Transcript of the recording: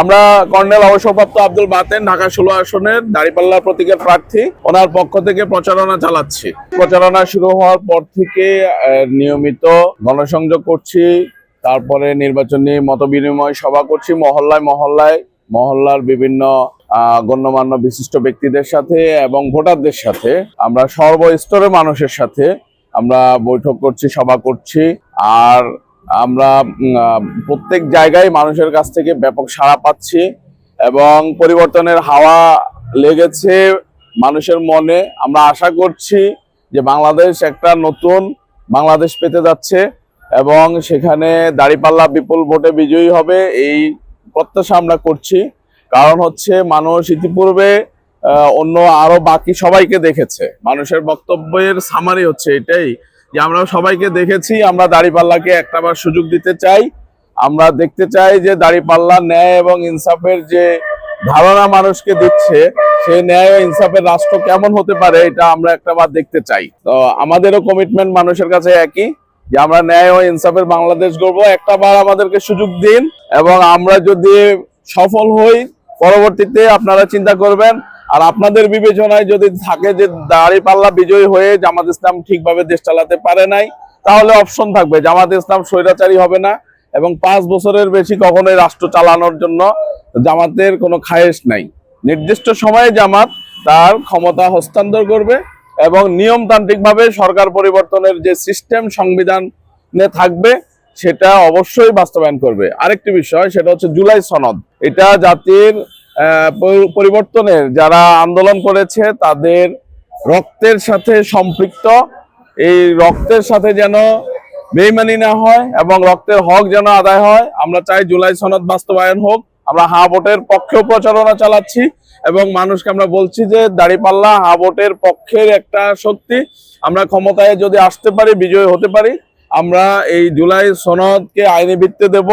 আমরা কর্নেল অবসরপ্রাপ্ত আব্দুল বাতেন ঢাকা 16 আসনের দাঁড়িপাল্লা প্রতীকের প্রার্থী, ওনার পক্ষ থেকে প্রচারণা চালাচ্ছি। প্রচারণা শুরু হওয়ার পর থেকে নিয়মিত গণসংযোগ করছি, তারপরে নির্বাচনী মতবিনিময় সভা করছি মহল্লার বিভিন্ন গণ্যমান্য বিশিষ্ট ব্যক্তিদের সাথে এবং ভোটারদের সাথে। আমরা সর্বস্তরের মানুষের সাথে আমরা বৈঠক করছি, সভা করছি। আর আমরা প্রত্যেক জায়গায় মানুষের কাছ থেকে ব্যাপক সাড়া পাচ্ছি এবং পরিবর্তনের হাওয়া লেগেছে মানুষের মনে। আমরা আশা করছি যে বাংলাদেশ একটা নতুন বাংলাদেশ পেতে যাচ্ছে এবং সেখানে দাঁড়িপাল্লা বিপুল ভোটে বিজয়ী হবে, এই প্রত্যাশা আমরা করছি। কারণ হচ্ছে মানুষ ইতিপূর্বে অন্য আরো বাকি সবাইকে দেখেছে। মানুষের বক্তব্যের সামারি হচ্ছে এটাই যে আমরা সবাইকে দেখেছি, আমরা দাঁড়িপাল্লাকে একটাবার সুযোগ দিতে চাই। আমরা দেখতে চাই যে দাঁড়িপাল্লা ন্যায় এবং ইনসাফের যে ধারণা মানুষকে দিচ্ছে, সেই ন্যায় ও ইনসাফের রাষ্ট্র কেমন হতে পারে এটা আমরা একটাবার দেখতে চাই। তো আমাদেরও কমিটমেন্ট মানুষের কাছে একই, যে আমরা ন্যায় ও ইনসাফের বাংলাদেশ গড়বো। একটাবার আমাদেরকে সুযোগ দিন এবং আমরা যদি সফল হই পরবর্তীতে আপনারা চিন্তা করবেন। আর আপনাদের বিবেচনায় যদি থাকে যে দাঁড়িপাল্লা বিজয়ী হয়ে জামাত ইসলাম ঠিকভাবে দেশ চালাতে পারে নাই, তাহলে অপশন থাকবে জামাত ইসলাম স্বৈরাচারী হবে না এবং 5 বছরের বেশি কখনোই রাষ্ট্র চালানোর জন্য জামাতের কোনো খায়েশ নাই। নির্দিষ্ট সময়ে জামাত তার ক্ষমতা হস্তান্তর করবে এবং নিয়মতান্ত্রিকভাবে সরকার পরিবর্তনের যে সিস্টেম সংবিধানে থাকবে সেটা অবশ্যই বাস্তবায়ন করবে। আরেকটি বিষয়, সেটা হচ্ছে জুলাই সনদ। এটা জাতির পরিবর্তনের যারা আন্দোলন করেছে তাদের রক্তের সাথে সম্পৃক্ত। এই রক্তের সাথে যেন বেইমানি না হয় এবং রক্তের হক যেন আদায় হয়। আমরা চাই জুলাই সনদ বাস্তবায়ন হোক। আমরা হা ভোটের পক্ষেও প্রচারণা চালাচ্ছি এবং মানুষকে আমরা বলছি যে দাঁড়িপাল্লা হা ভোটের পক্ষের একটা শক্তি। আমরা ক্ষমতায় যদি আসতে পারি, বিজয়ী হতে পারি, আমরা এই জুলাই সনদকে আইনি ভিত্তি দেব।